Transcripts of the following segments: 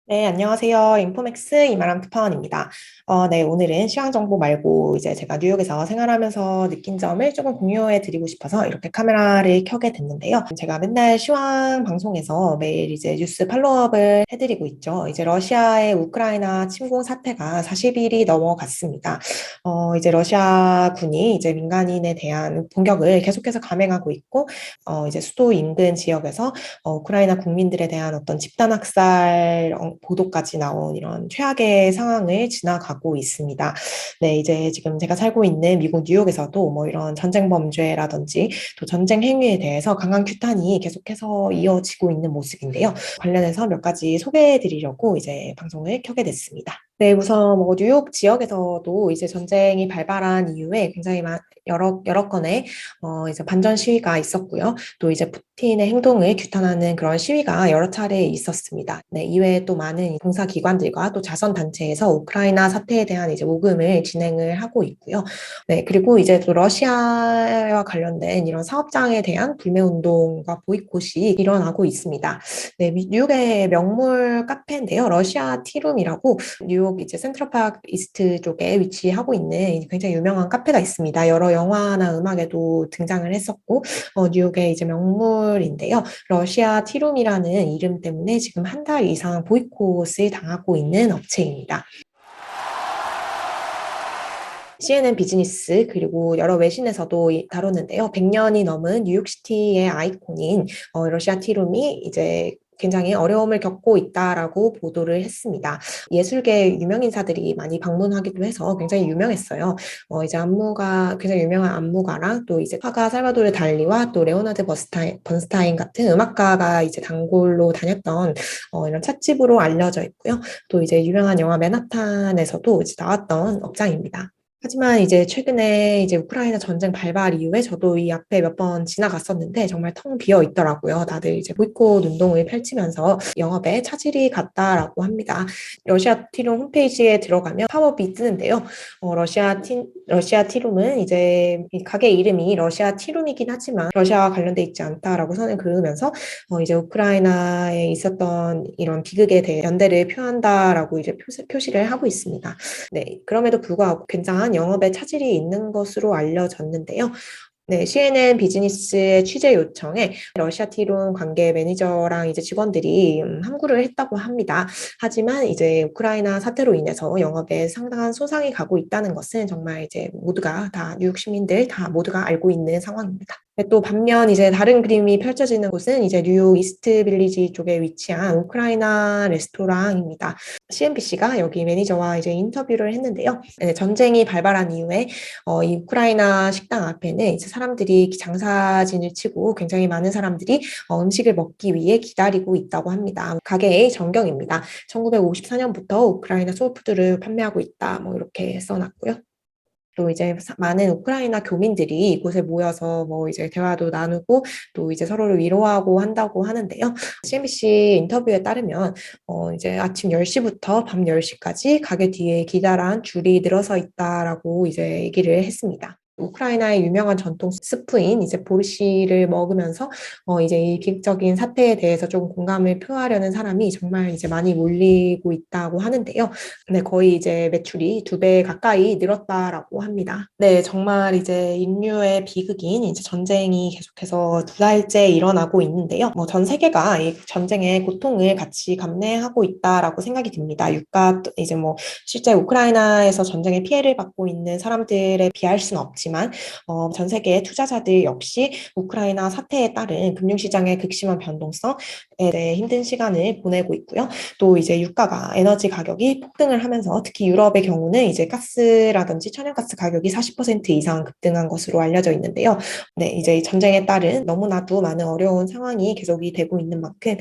네, 안녕하세요. 인포맥스 이마람 특파원입니다. 네, 오늘은 시황 정보 말고 이제 제가 뉴욕에서 생활하면서 느낀 점을 조금 공유해 드리고 싶어서 이렇게 카메라를 켜게 됐는데요. 제가 맨날 시황 방송에서 매일 이제 뉴스 팔로우업을 해드리고 있죠. 이제 러시아의 우크라이나 침공 사태가 40일이 넘어갔습니다. 이제 러시아군이 이제 민간인에 대한 공격을 계속해서 감행하고 있고, 이제 수도 인근 지역에서 우크라이나 국민들에 대한 어떤 집단 학살 보도까지 나온 이런 최악의 상황을 지나가고 있습니다. 네, 이제 지금 제가 살고 있는 미국 뉴욕에서도 뭐 이런 전쟁 범죄라든지 또 전쟁 행위에 대해서 강한 규탄이 계속해서 이어지고 있는 모습인데요. 관련해서 몇 가지 소개해 드리려고 이제 방송을 켜게 됐습니다. 네, 우선 뭐 뉴욕 지역에서도 이제 전쟁이 발발한 이후에 굉장히 여러 건의 이제 반전 시위가 있었고요. 또 이제 푸틴의 행동을 규탄하는 그런 시위가 여러 차례 있었습니다. 네, 이외에 또 많은 봉사기관들과 또 자선단체에서 우크라이나 사태에 대한 이제 모금을 진행을 하고 있고요. 네, 그리고 이제 또 러시아와 관련된 이런 사업장에 대한 불매운동과 보이콧이 일어나고 있습니다. 네, 뉴욕의 명물 카페인데요. 러시아 티룸이라고 뉴욕 이제 센트럴파크 이스트 쪽에 위치하고 있는 굉장히 유명한 카페가 있습니다. 여러 영화나 음악에도 등장을 했었고, 뉴욕의 이제 명물인데요. 러시아 티룸이라는 이름 때문에 지금 한 달 이상 보이콧을 당하고 있는 업체입니다. CNN 비즈니스 그리고 여러 외신에서도 다뤘는데요. 100년이 넘은 뉴욕시티의 아이콘인 러시아 티룸이 이제 굉장히 어려움을 겪고 있다라고 보도를 했습니다. 예술계 유명 인사들이 많이 방문하기도 해서 굉장히 유명했어요. 이제 안무가 굉장히 유명한 안무가랑 또 이제 화가 살바도르 달리와 또 레오나드 번스타인 같은 음악가가 이제 단골로 다녔던 이런 찻집으로 알려져 있고요. 또 이제 유명한 영화 맨하탄에서도 이제 나왔던 업장입니다. 하지만 이제 최근에 이제 우크라이나 전쟁 발발 이후에 저도 이 앞에 몇 번 지나갔었는데 정말 텅 비어 있더라고요. 다들 이제 보이콧 운동을 펼치면서 영업에 차질이 갔다라고 합니다. 러시아 티룸 홈페이지에 들어가면 팝업이 뜨는데요. 러시아 티룸은 이제 이 가게 이름이 러시아 티룸이긴 하지만 러시아와 관련돼 있지 않다라고 선을 그으면서 이제 우크라이나에 있었던 이런 비극에 대해 연대를 표한다라고 이제 표시를 하고 있습니다. 네, 그럼에도 불구하고 굉장한 영업에 차질이 있는 것으로 알려졌는데요. 네, CNN 비즈니스의 취재 요청에 러시아 티룸 관계 매니저랑 이제 직원들이 함구를 했다고 합니다. 하지만 이제 우크라이나 사태로 인해서 영업에 상당한 손상이 가고 있다는 것은 정말 이제 모두가 다 뉴욕 시민들 다 모두가 알고 있는 상황입니다. 또 반면 이제 다른 그림이 펼쳐지는 곳은 이제 뉴욕 이스트 빌리지 쪽에 위치한 우크라이나 레스토랑입니다. CNBC가 여기 매니저와 이제 인터뷰를 했는데요. 네, 전쟁이 발발한 이후에 이 우크라이나 식당 앞에는 이제 사람들이 장사진을 치고 굉장히 많은 사람들이 음식을 먹기 위해 기다리고 있다고 합니다. 가게의 전경입니다. 1954년부터 우크라이나 소울푸드를 판매하고 있다. 뭐 이렇게 써놨고요. 또 이제 많은 우크라이나 교민들이 이곳에 모여서 뭐 이제 대화도 나누고 또 이제 서로를 위로하고 한다고 하는데요. CNBC 인터뷰에 따르면 이제 아침 10시부터 밤 10시까지 가게 뒤에 기다란 줄이 늘어서 있다라고 이제 얘기를 했습니다. 우크라이나의 유명한 전통 스프인 이제 보르시를 먹으면서 이제 이 비극적인 사태에 대해서 좀 공감을 표하려는 사람이 정말 이제 많이 몰리고 있다고 하는데요. 네, 거의 이제 매출이 2배 가까이 늘었다라고 합니다. 네, 정말 이제 인류의 비극인 이제 전쟁이 계속해서 2달째 일어나고 있는데요. 뭐 전 세계가 이 전쟁의 고통을 같이 감내하고 있다라고 생각이 듭니다. 유가 이제 뭐 실제 우크라이나에서 전쟁의 피해를 받고 있는 사람들에 비할 수는 없지만 전 세계 투자자들 역시 우크라이나 사태에 따른 금융시장의 극심한 변동성에 대해 힘든 시간을 보내고 있고요. 또 이제 유가가 에너지 가격이 폭등을 하면서 특히 유럽의 경우는 이제 가스라든지 천연가스 가격이 40% 이상 급등한 것으로 알려져 있는데요. 네, 이제 전쟁에 따른 너무나도 많은 어려운 상황이 계속이 되고 있는 만큼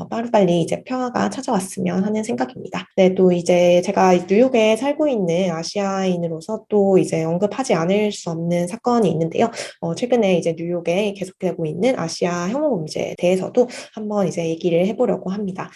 빠르빨리 이제 평화가 찾아왔으면 하는 생각입니다. 네, 또 이제 제가 뉴욕에 살고 있는 아시아인으로서 또 이제 언급하지 않을 수 없는 사건이 있는데요. 최근에 이제 뉴욕에 계속되고 있는 아시아 혐오 범죄에 대해서도 한번 이제 얘기를 해보려고 합니다.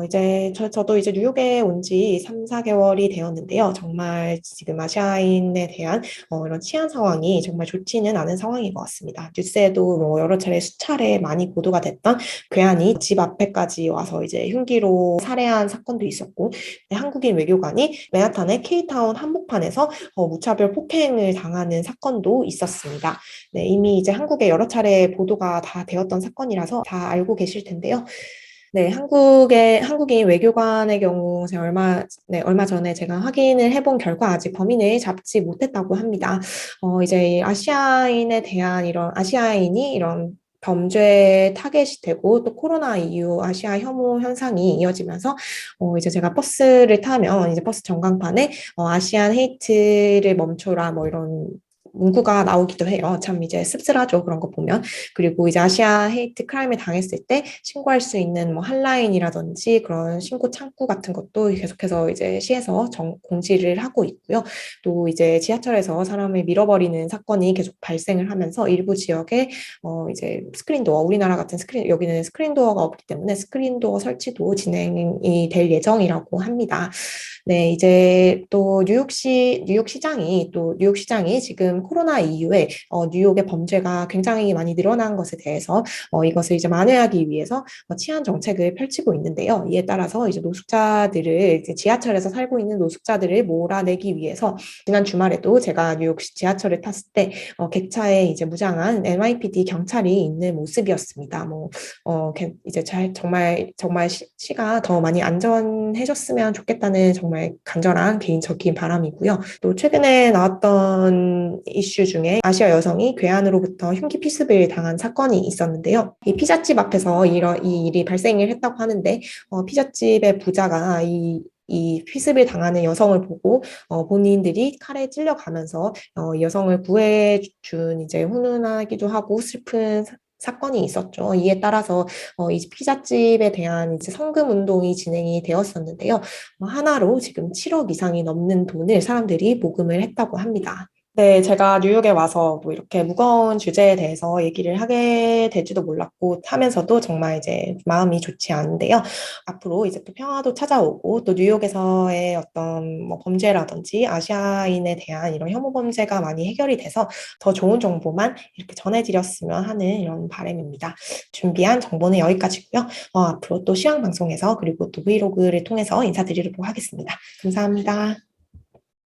이제 저도 이제 뉴욕에 온 지 3, 4개월이 되었는데요. 정말 지금 아시아인에 대한 이런 치안 상황이 정말 좋지는 않은 상황인 것 같습니다. 뉴스에도 뭐 여러 차례 수차례 많이 보도가 됐던 괴한이 집 앞에까지 와서 이제 흉기로 살해한 사건도 있었고, 한국인 외교관이 맨하탄의 K타운 한복판에서 무차별 폭행을 당하는 사건도 있었습니다. 네, 이미 이제 한국에 여러 차례 보도가 다 되었던 사건이라서 다 알고 계실 텐데요. 네, 한국인 외교관의 경우 제가 얼마 전에 제가 확인을 해본 결과 아직 범인을 잡지 못했다고 합니다. 이제 아시아인이 이런 범죄 타겟이 되고 또 코로나 이후 아시아 혐오 현상이 이어지면서 이제 제가 버스를 타면 이제 버스 전광판에 아시안 헤이트를 멈춰라 뭐 이런 문구가 나오기도 해요. 참 이제 씁쓸하죠. 그런 거 보면. 그리고 이제 아시아 헤이트 크라임을 당했을 때 신고할 수 있는 뭐 한라인이라든지 그런 신고 창구 같은 것도 계속해서 이제 시에서 공지를 하고 있고요. 또 이제 지하철에서 사람을 밀어버리는 사건이 계속 발생을 하면서 일부 지역에 이제 스크린도어, 우리나라 같은 여기는 스크린도어가 없기 때문에 스크린도어 설치도 진행이 될 예정이라고 합니다. 네, 이제 또 뉴욕시장이 지금 코로나 이후에 뉴욕의 범죄가 굉장히 많이 늘어난 것에 대해서 이것을 이제 만회하기 위해서 치안 정책을 펼치고 있는데요. 이에 따라서 이제 이제 지하철에서 살고 있는 노숙자들을 몰아내기 위해서 지난 주말에도 제가 뉴욕 지하철을 탔을 때 객차에 이제 무장한 NYPD 경찰이 있는 모습이었습니다. 이제 정말 시가 더 많이 안전해졌으면 좋겠다는 정말 간절한 개인적인 바람이고요. 또 최근에 나왔던 이슈 중에 아시아 여성이 괴한으로부터 흉기 피습을 당한 사건이 있었는데요. 이 피자집 앞에서 이 일이 발생을 했다고 하는데 피자집의 부자가 이 피습을 당하는 여성을 보고 본인들이 칼에 찔려가면서 여성을 구해준 이제 훈훈하기도 하고 슬픈 사건이 있었죠. 이에 따라서 이 피자집에 대한 이제 성금 운동이 진행이 되었었는데요. 하나로 지금 7억 이상이 넘는 돈을 사람들이 모금을 했다고 합니다. 네, 제가 뉴욕에 와서 뭐 이렇게 무거운 주제에 대해서 얘기를 하게 될지도 몰랐고 하면서도 정말 이제 마음이 좋지 않은데요. 앞으로 이제 또 평화도 찾아오고 또 뉴욕에서의 어떤 뭐 범죄라든지 아시아인에 대한 이런 혐오 범죄가 많이 해결이 돼서 더 좋은 정보만 이렇게 전해드렸으면 하는 이런 바람입니다. 준비한 정보는 여기까지고요. 앞으로 또 시황 방송에서 그리고 또 브이로그를 통해서 인사드리도록 하겠습니다. 감사합니다.